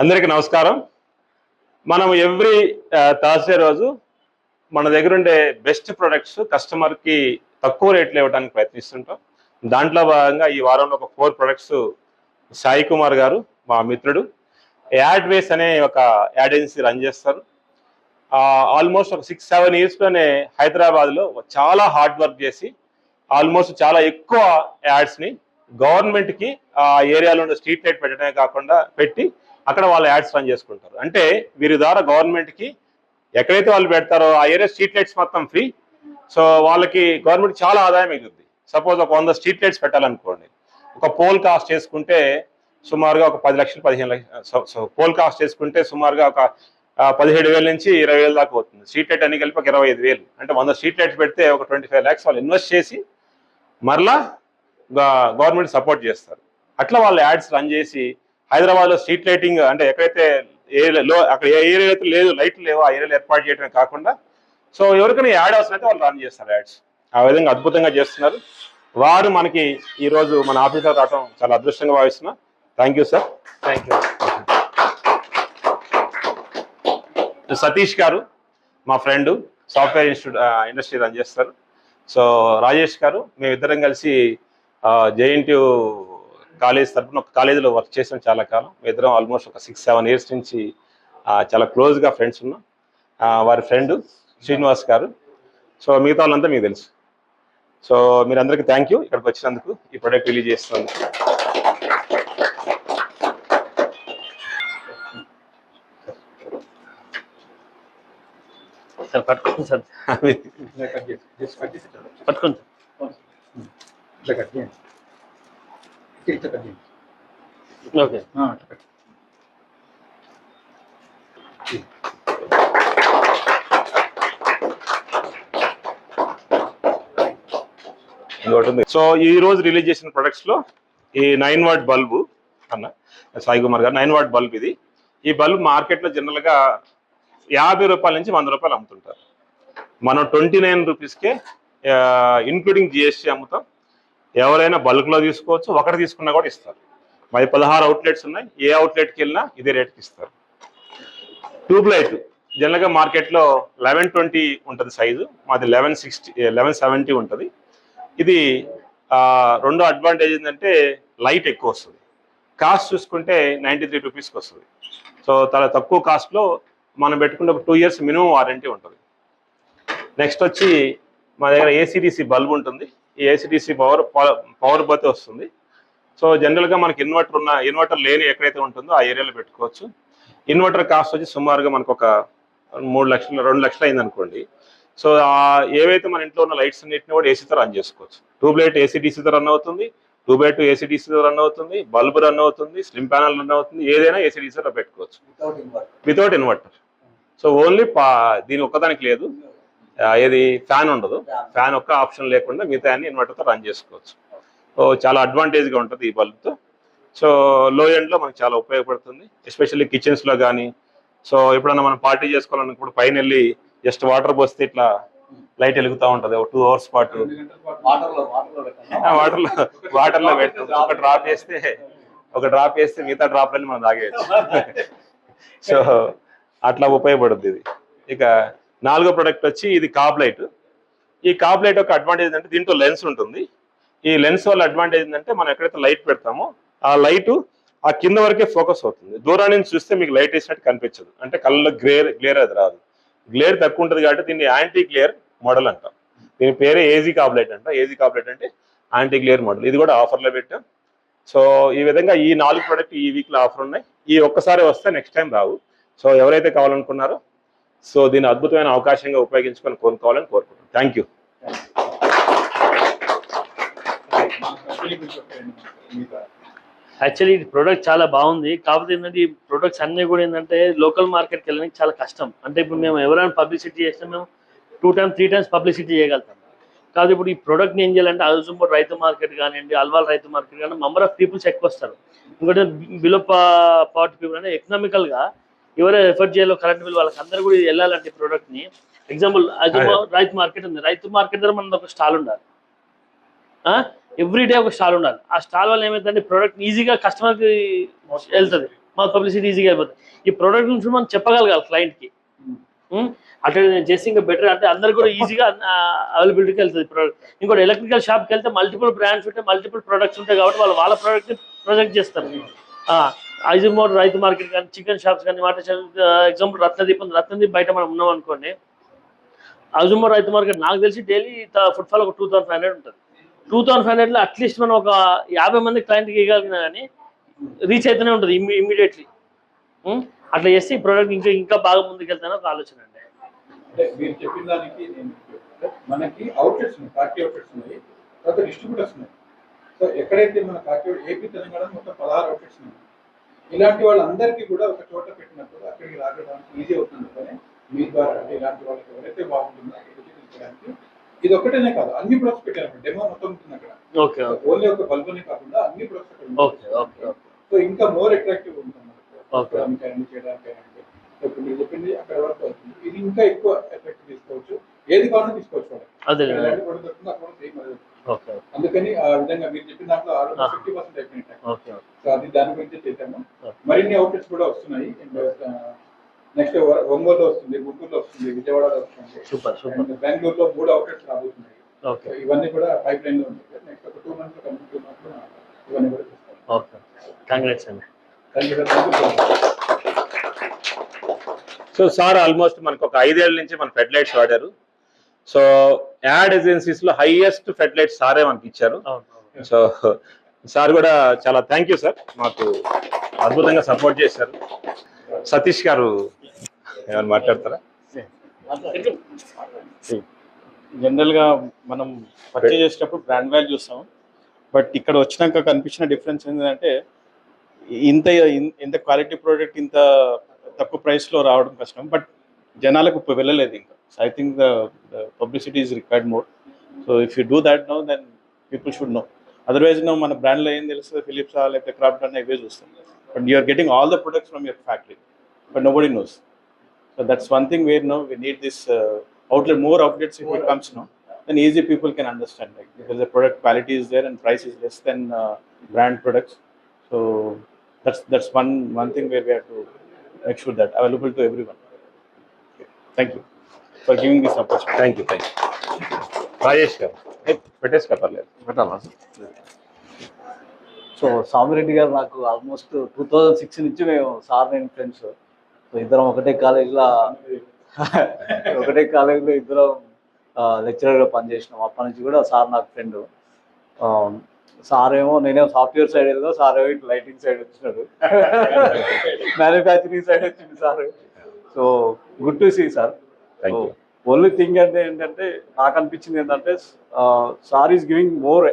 అందరికీ నమస్కారం. మనం ఎవ్రీ థర్స్డే రోజు మన దగ్గర ఉండే బెస్ట్ ప్రొడక్ట్స్ కస్టమర్కి తక్కువ రేట్లు ఇవ్వడానికి ప్రయత్నిస్తుంటాం. దాంట్లో భాగంగా ఈ వారంలో ఒక 4 ప్రొడక్ట్స్ సాయి కుమార్ గారు మా మిత్రుడు యాడ్వేస్ అనే ఒక యాడ్ ఏజెన్సీ రన్ చేస్తారు. ఆల్మోస్ట్ ఒక 6-7 ఇయర్స్లోనే హైదరాబాద్లో చాలా హార్డ్ వర్క్ చేసి ఆల్మోస్ట్ చాలా ఎక్కువ యాడ్స్ని గవర్నమెంట్కి ఆ ఏరియాలో ఉండే స్ట్రీట్ లైట్ పెట్టడమే కాకుండా పెట్టి అక్కడ వాళ్ళు యాడ్స్ రన్ చేసుకుంటారు. అంటే వీరి ద్వారా గవర్నమెంట్కి ఎక్కడైతే వాళ్ళు పెడతారో ఆ ఏరియా స్ట్రీట్ లైట్స్ మొత్తం ఫ్రీ. సో వాళ్ళకి గవర్నమెంట్ చాలా ఆదాయం మిగులుద్ది. సపోజ్ ఒక 100 స్ట్రీట్ లైట్స్ పెట్టాలనుకోండి, ఒక పోల్ కాస్ట్ చేసుకుంటే సుమారుగా ఒక 10 లక్షలు 15 లక్షలు పోల్ కాస్ట్ చేసుకుంటే సుమారుగా ఒక 17,000 నుంచి 20,000 దాకా అవుతుంది. స్ట్రీట్ లైట్ అన్ని కలిపి ఒక 25,000. అంటే 100 స్ట్రీట్ లైట్స్ పెడితే ఒక 25 lakhs వాళ్ళు ఇన్వెస్ట్ చేసి మరలా గవర్నమెంట్ సపోర్ట్ చేస్తారు. అట్లా వాళ్ళు యాడ్స్ రన్ చేసి హైదరాబాద్లో స్ట్రీట్ లైటింగ్ అంటే ఎక్కడైతే అక్కడ ఏ ఏరియా అయితే లేదు లైట్లు లేవో ఆ ఏరియాలో ఏర్పాటు చేయడమే కాకుండా సో ఎవరికైనా యాడ్ అవసరం అయితే వాళ్ళు రన్ చేస్తారు యాడ్స్. ఆ విధంగా అద్భుతంగా చేస్తున్నారు. వారు మనకి ఈరోజు మన ఆఫీస్లో రావడం చాలా అదృష్టంగా భావిస్తున్నా. Thank you sir. Thank you. Satish garu మా ఫ్రెండ్, సాఫ్ట్వేర్ ఇండస్ట్రీ రన్ చేస్తారు. సో రాజేష్ గారు మేమిద్దరం కలిసి జేఎన్టీయూ కాలేజ్ తరఫున ఒక కాలేజీలో వర్క్ చేసాం చాలా కాలం. ఇద్దరం ఆల్మోస్ట్ ఒక 6-7 ఇయర్స్ నుంచి చాలా క్లోజ్గా ఫ్రెండ్స్ ఉన్నాం. వారి ఫ్రెండ్ శ్రీనివాస్ గారు. సో మిగతా వాళ్ళంతా మీకు తెలుసు. సో మీరందరికీ థ్యాంక్ యూ ఇక్కడికి వచ్చినందుకు, ఈ ప్రొడక్ట్ రిలీజ్ చేస్తున్నందుకు. సార్ పట్టుకోండి సార్, పట్టుకోండి సార్. ఓకే. సో ఈ రోజు రిలీజ్ చేసిన ప్రొడక్ట్స్ లో ఈ 9 watt బల్బు అన్న సాయి కుమార్ గారు 9 watt బల్బ్ ఇది. ఈ బల్బ్ మార్కెట్ లో జనరల్ గా 50 రూపాయల నుంచి 100 రూపాయలు అమ్ముతుంటారు. మనం 29 రూపీస్కే ఇన్క్లూడింగ్ జిఎస్టీ అమ్ముతాం. ఎవరైనా బల్క్ లో తీసుకోవచ్చు, ఒకటి తీసుకున్నా కూడా ఇస్తారు. మరి 16 అవుట్లెట్స్ ఉన్నాయి. ఏ అవుట్లెట్కి వెళ్ళినా ఇదే రేట్కి ఇస్తారు. ట్యూబ్ లైట్ జనరల్గా మార్కెట్లో 1120 ఉంటుంది సైజు, మాది 1170 ఉంటుంది. ఇది రెండో అడ్వాంటేజ్ ఏంటంటే లైట్ ఎక్కువ వస్తుంది. కాస్ట్ చూసుకుంటే 93 రూపీస్కి వస్తుంది. సో చాలా తక్కువ కాస్ట్లో మనం పెట్టుకుంటే ఒక 2 years మినిమం వారంటీ ఉంటుంది. నెక్స్ట్ వచ్చి మా దగ్గర ఏసీడీసీ బల్బ్ ఉంటుంది. ఈ ఏసీడీసీ పవర్ పోతే వస్తుంది. సో జనరల్గా మనకి ఇన్వర్టర్ లేని ఎక్కడైతే ఉంటుందో ఆ ఏరియాలో పెట్టుకోవచ్చు. ఇన్వర్టర్ కాస్ట్ వచ్చి సుమారుగా మనకు ఒక 3 లక్షలు 2 లక్షలు అయింది అనుకోండి. సో ఏవైతే మన ఇంట్లో ఉన్న లైట్స్ అన్నింటినీ కూడా ఏసీతో రన్ చేసుకోవచ్చు. ట్యూబ్ లైట్ ఏసీడీసీతో రన్ అవుతుంది, 2x2 ఏసీడీసీతో రన్ అవుతుంది, బల్బ్ రన్ అవుతుంది, స్లిమ్ ప్యానల్ రన్ అవుతుంది. ఏదైనా ఏసీడీసీలో పెట్టుకోవచ్చు వితౌట్ ఇన్వర్టర్. సో ఓన్లీ దీని ఒక్కదానికి లేదు, ఏది ఫ్యాన్ ఉండదు. ఫ్యాన్ ఒక్క ఆప్షన్ లేకుండా మిగతా అన్ని ఇన్వర్టర్తో రన్ చేసుకోవచ్చు. సో చాలా అడ్వాంటేజ్గా ఉంటుంది ఈ బల్బ్తో. సో లో ఎండ్లో మనకు చాలా ఉపయోగపడుతుంది, ఎస్పెషల్లీ కిచెన్స్లో కానీ. సో ఎప్పుడన్నా మనం పార్టీ చేసుకోవాలన్నప్పుడు పైన వెళ్ళి జస్ట్ వాటర్ పోస్తే ఇట్లా లైట్ వెలుగుతూ ఉంటుంది ఒక 2 hours పాటు. వాటర్లో పెడుతుంది. ఒక డ్రాప్ వేస్తే మిగతా డ్రాప్లని మనం తాగేయచ్చు. సో అట్లా ఉపయోగపడుతుంది ఇది. ఇక 4వ ప్రొడక్ట్ వచ్చి ఇది కాప్ లైట్. ఈ కాప్ లైట్ యొక్క అడ్వాంటేజ్ అంటే దీంట్లో లెన్స్ ఉంటుంది. ఈ లెన్స్ వల్ల అడ్వాంటేజ్ ఏంటంటే మనం ఎక్కడైతే లైట్ పెడతామో ఆ లైట్ ఆ కింద వరకే ఫోకస్ అవుతుంది. దూరం నుంచి చూస్తే మీకు లైట్ వేసినట్టు కనిపించదు. అంటే కళ్ళలో గ్లేర్ అది రాదు. గ్లేర్ తక్కువ ఉంటుంది కాబట్టి దీన్ని యాంటీ గ్లేర్ మోడల్ అంటాం. దీని పేరే ఏజీ కాప్ లైట్ అంట. ఏజీ కాప్ లైట్ అంటే యాంటీ గ్లేర్ మోడల్. ఇది కూడా ఆఫర్లో పెట్టాం. సో ఈ విధంగా ఈ 4 ప్రొడక్ట్ ఈ వీక్లో ఆఫర్ ఉన్నాయి. ఈ ఒక్కసారి వస్తే నెక్స్ట్ టైం రావు. సో ఎవరైతే కావాలనుకున్నారో సో దీన్ని అద్భుతమైన అవకాశంగా ఉపయోగించుకొని కొనుక్కోవాలని కోరుకుంటున్నాను. Thank you. యాక్చువల్లీ ఈ ప్రోడక్ట్ చాలా బాగుంది. కాకపోతే ఏంటంటే ఈ ప్రొడక్ట్స్ అన్నీ కూడా ఏంటంటే లోకల్ మార్కెట్కి వెళ్ళడానికి చాలా కష్టం. అంటే ఇప్పుడు మేము ఎవరైనా పబ్లిసిటీ చేసినా మేము 2 times 3 times పబ్లిసిటీ చేయగలుగుతాం. కాదు ఇప్పుడు ఈ ప్రోడక్ట్ని ఏం చేయాలంటే అల్జుంబోర్ రైతు మార్కెట్ కానివ్వండి, అల్వాల్ రైతు మార్కెట్ కానీ నంబర్ ఆఫ్ పీపుల్స్ ఎక్కువ వస్తారు. ఇంకోటి బిలో పావర్టీ పీపుల్ అంటే ఎకనామికల్గా ఎవరైనా ఎఫర్ట్ చేయాలో కరెంట్ బిల్ వాళ్ళకి అందరూ కూడా వెళ్ళాలంటే ఈ ప్రోడక్ట్ని. ఎగ్జాంపుల్ రైతు మార్కెట్ ఉంది. రైతు మార్కెట్ దగ్గర మనది ఒక స్టాల్ ఉండాలి. ఎవ్రీ డే ఒక స్టాల్ ఉండాలి. ఆ స్టాల్ వల్ల ఏమైందంటే ప్రోడక్ట్ ఈజీగా కస్టమర్కి వెళ్తుంది. మా పబ్లిసిటీ ఈజీగా అయిపోతుంది. ఈ ప్రోడక్ట్ నుంచి మనం చెప్పగలగాలి క్లయింట్కి, అట్లా నేను చేసి ఇంకా బెటర్ అంటే అందరు కూడా ఈజీగా అవైలబిలిటీకి వెళ్తుంది ప్రోడక్ట్. ఇంకోటి ఎలక్ట్రికల్ షాప్కి వెళ్తే మల్టిపుల్ బ్రాండ్స్ ఉంటాయి, మల్టిపుల్ ప్రొడక్ట్స్ ఉంటాయి కాబట్టి వాళ్ళ ప్రోడక్ట్ని ప్రొజెక్ట్ చేస్తారు. ఐజమోర్ రైతు మార్కెట్ కానీ, చికెన్ షాప్స్ కానీ, వాటర్ షాప్స్, ఎగ్జాంపుల్ రత్నదీప్ బయట మనం ఉన్నాం అనుకోండి, ఐజమోర్ రైతు మార్కెట్ నాకు తెలిసి డైలీ ఫుట్ఫాల్ ఒక 2500 ఉంటుంది. 2500లో అట్లీస్ట్ మనం ఒక 50 మంది క్లయింట్కి ఇవ్వగలిగినా కానీ రీచ్ అయితేనే ఉంటుంది ఇమ్మీడియట్లీ. అట్లా చేస్తే ఈ ప్రోడక్ట్ ఇంకా బాగా ముందుకెళ్తానో ఒక ఆలోచన అండి. అంటే మీరు చెప్పిన దానికి మనకి అవుట్లెట్స్ ఉన్నాయి, ఫ్యాక్టరీ అవుట్లెట్స్ ఉన్నాయి, తర్వాత డిస్ట్రిబ్యూటర్స్ ఉన్నాయి. సో ఎక్కడైతే మన ఫ్యాక్టరీ ఏపీ తెలంగాణ మొత్తం 16 అవుట్లెట్స్ ఉన్నాయి. ఇలాంటి వాళ్ళందరికీ కూడా ఒక చోట పెట్టినప్పుడు అక్కడికి రావడానికి ఈజీ అవుతుంది. కానీ మీ ద్వారా అంటే ఇలాంటి వాళ్ళకి ఎవరైతే బాగుంటుందో అక్కడికి తీసుకెళ్ళడానికి ఇది ఒక్కటేనే కాదు, అన్ని ప్రొడక్ట్స్ పెట్టారు. డెమో మొత్తం ఉంటుంది అక్కడ. ఓన్లీ ఒక బల్బునే కాకుండా అన్ని ప్రొడక్ట్స్. సో ఇంకా మోర్ అట్రాక్టివ్ ఉంటుంది చేయడానికి. ఇప్పుడు మీరు చెప్పింది అక్కడ వరకు అవుతుంది, ఇది ఇంకా ఎక్కువ ఎఫెక్ట్ తీసుకోవచ్చు, ఏది కావాలో తీసుకోవచ్చు. ఎలాంటి ప్రొడక్ట్ వస్తుందో అక్కడ సేమ్. అందుకని ఆ విధంగా మీరు చెప్పిన దాంట్లో 50% అయిపోయినట్టు. సో అది దాని గురించి చేశాము. మరిన్ని అవుట్లెట్స్ కూడా వస్తున్నాయి. నెక్స్ట్ ఒంగోలులో వస్తుంది, గుంటూరులో వస్తుంది, విజయవాడలో వస్తుంది, బెంగళూరులో 3 అవుట్లెట్స్ రాబోతున్నాయి. ఇవన్నీ కూడా పైప్ లైన్ లో ఉంటాయి. నెక్స్ట్ ఒక 2 months ఇవన్నీ కూడా చేస్తాం. కంగ్రాట్స్ అండి. సో సార్ ఆల్మోస్ట్ మనకు ఒక 5 ఏళ్ల నుంచి మన ఫెడ్ లైట్స్ వాడారు. సో యాడ్ ఏజెన్సీస్ లో హైయెస్ట్ ఫెడ్ లైట్స్ సారే మనకి ఇచ్చారు. సో సార్ కూడా చాలా థ్యాంక్ యూ సార్, మాకు అద్భుతంగా సపోర్ట్ చేశారు. సతీష్ గారు ఏమైనా మాట్లాడతారా? జనరల్ గా మనం పర్చేజ్ చేసేటప్పుడు బ్రాండ్ వాల్యూ చూస్తాం, బట్ ఇక్కడ వచ్చినాక కనిపించిన డిఫరెన్స్ ఏంటంటే ఇంత క్వాలిటీ ప్రోడక్ట్ ఇంత తక్కువ ప్రైస్ లో రావడం కష్టం, బట్ జనాలకు వెళ్ళలేదు ఇంకా. So I think the publicity is required more. So if you do that no then people should know. Otherwise no మన బ్రాండ్లో ఏం తెలుస్తుంది, ఫిలిప్స్ లేకపోతే క్రాఫ్ట్ అన్న ఇవే చూస్తాం, but you are getting all the products from your factory, but nobody knows. So that's one thing where now we need this outlet, more outlets if it comes now, then easy people can understand, like, because the product quality is there and price is less than brand products. So that's one thing where we have to make sure that available to everyone. Okay. Thank you for giving this opportunity. Thank you. Rajesh గారు పెట్టేసుకో, పర్లేదు. పెట్టాలా? So Samireddy గారు నాకు almost 2006 నుంచి మేము sir నేను friends. So ఇద్దరం ఒకటే కాలేజీలో ఇద్దరం లెక్చరర్గా పనిచేసినాం. అప్పటి నుంచి కూడా సార్ నాకు ఫ్రెండ్. సార్ ఏమో నేనేమో సాఫ్ట్వేర్ సైడ్ వెళ్దా, సార్ ఏమో ఇటు లైటింగ్ సైడ్ వచ్చినాడు, మ్యానుఫ్యాక్చరింగ్ సైడ్ వచ్చింది sir. So good to see sir. Only thing అంటే ఏంటంటే నాకు అనిపించింది ఏంటంటే sir is giving more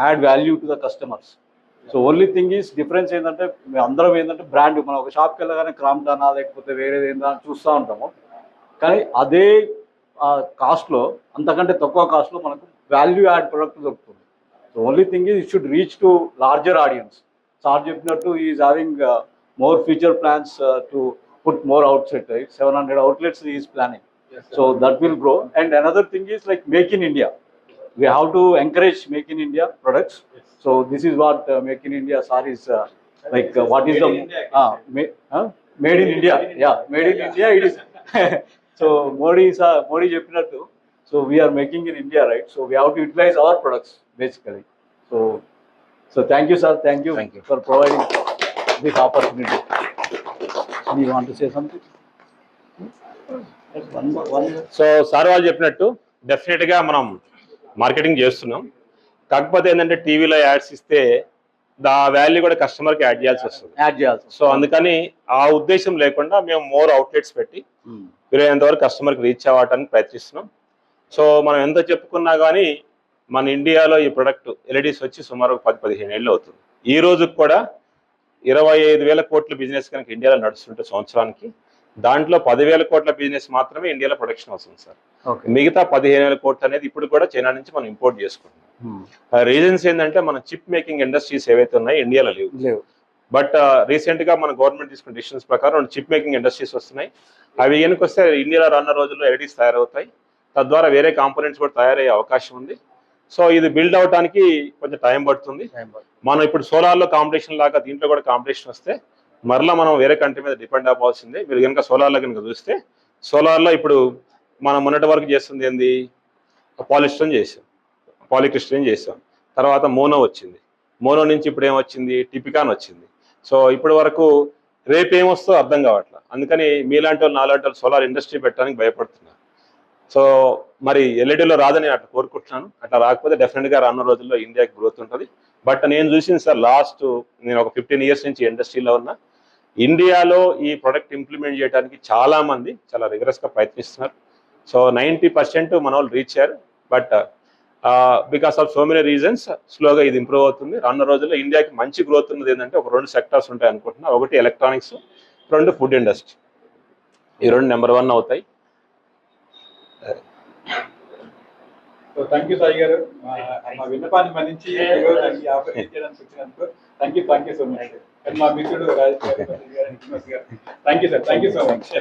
add value to the customers. So only thing is difference ఏంటంటే మేము అందరం ఏంటంటే బ్రాండ్ మనం ఒక షాప్కి వెళ్ళగానే క్రాంప్టనా లేకపోతే వేరేది ఏంటో అని చూస్తూ ఉంటాము, కానీ అదే కాస్ట్లో అంతకంటే తక్కువ కాస్ట్లో మనకు వాల్యూ యాడ్ ప్రొడక్ట్ దొరుకుతుంది. So only thing is it should reach to larger audience. Sir చెప్పినట్టు is having more future plans to put more outlet, 700 outlets is planning. So that will grow. And another thing is like Make in India. We have to encourage Make in India products. So this is what Make in India sir is like what is the made in India. Yeah, made in India it is. So Modi cheppinattu, so we are making in India, right? So we have to utilize our products basically. So thank you sir, thank you for providing this opportunity. Do you want to say something? So sir వాళ్ళు చెప్పినట్టు definite గా మనం marketing చేస్తున్నాం, కాకపోతే ఏంటంటే టీవీలో ads ఇస్తే ఆ వాల్యూ కూడా కస్టమర్ కి యాడ్ చేయాల్సి వస్తుంది. సో అందుకని ఆ ఉద్దేశం లేకుండా మేము మోర్ అవుట్లెట్స్ పెట్టి వీలైనంత వరకు కస్టమర్ కి రీచ్ అవ్వడానికి ప్రయత్నిస్తున్నాం. సో మనం ఎంత చెప్పుకున్నా కానీ మన ఇండియాలో ఈ ప్రొడక్ట్ ఎల్ఈడీస్ వచ్చి సుమారు 10-15 ఏళ్ళు అవుతుంది. ఈ రోజుకి కూడా 25,000 కోట్ల బిజినెస్ కనుక ఇండియాలో నడుస్తుంటే సంవత్సరానికి, దాంట్లో 10,000 కోట్ల బిజినెస్ మాత్రమే ఇండియాలో ప్రొడక్షన్ వస్తుంది సార్. మిగతా 15,000 కోట్లు అనేది ఇప్పుడు కూడా చైనా నుంచి మనం ఇంపోర్ట్ చేసుకుంటున్నాం. రీజన్స్ ఏంటంటే మన చిప్ మేకింగ్ ఇండస్ట్రీస్ ఏవైతే ఉన్నాయో ఇండియాలో లేవు. బట్ రీసెంట్ గా మన గవర్నమెంట్ తీసుకున్న డిసిషన్స్ ప్రకారం 2 చిప్ మేకింగ్ ఇండస్ట్రీస్ వస్తున్నాయి. అవి కనుక వస్తే ఇండియాలో రానున్న రోజుల్లో ఎల్ఈడీస్ తయారవుతాయి, తద్వారా వేరే కాంపోనెంట్స్ కూడా తయారయ్యే అవకాశం ఉంది. సో ఇది బిల్డ్ అవడానికి కొంచెం టైం పడుతుంది. మనం ఇప్పుడు సోలార్లో కాంపిటీషన్ లాగా దీంట్లో కూడా కాంపిటీషన్ వస్తే మరలా మనం వేరే కంట్రీ మీద డిపెండ్ అవ్వాల్సిందే. మీరు కనుక సోలార్లో కనుక చూస్తే సోలార్లో ఇప్పుడు మనం మొన్నటి వరకు చేస్తుంది ఏంది, పాలిస్టరీన్ చేసాం, పాలిక్రిస్టలిన్ చేసాం, తర్వాత మోనో వచ్చింది, మోనో నుంచి ఇప్పుడు ఏమొచ్చింది, టిపికాన్ వచ్చింది. సో ఇప్పటి వరకు రేపు ఏమొస్తో అర్థం కావట్లేదు. అందుకని మీలాంటి వాళ్ళు నాలాంటి వాళ్ళు సోలార్ ఇండస్ట్రీ పెట్టడానికి భయపడుతున్నారు. సో మరి ఎల్ఈడిలో రాదని అట్లా కోరుకుంటున్నాను. అట్లా రాకపోతే డెఫినెట్గా రానున్న రోజుల్లో ఇండియాకి గ్రోత్ ఉంటుంది. బట్ నేను చూసింది సార్, నేను ఒక 15 ఇయర్స్ నుంచి ఇండస్ట్రీలో ఉన్నా, ఇండియాలో ఈ ప్రొడక్ట్ ఇంప్లిమెంట్ చేయడానికి చాలా మంది చాలా రిగరస్గా ప్రయత్నిస్తున్నారు. సో 90% మన వాళ్ళు రీచ్ అయ్యారు. But because of so many reasons స్లోగా ఇది ఇంప్రూవ్ అవుతుంది. రానున్న రోజుల్లో ఇండియాకి మంచి గ్రోత్ ఉన్నది ఏంటంటే ఒక 2 సెక్టార్స్ ఉంటాయి అనుకుంటున్నా. ఒకటి ఎలక్ట్రానిక్స్, 2 ఫుడ్ ఇండస్ట్రీ. ఈ 2 నెంబర్ 1 అవుతాయి. సో థ్యాంక్ యూ సాయి గారు, మా విన్నపాన్ని మన్నించి ఈరోజు ఈ ఆపర్చునిటీ చేయడానికి వచ్చినందుకు thank you so much. And మా మిత్రుడు రాజేష్ గారు, thank you sir, thank you so much.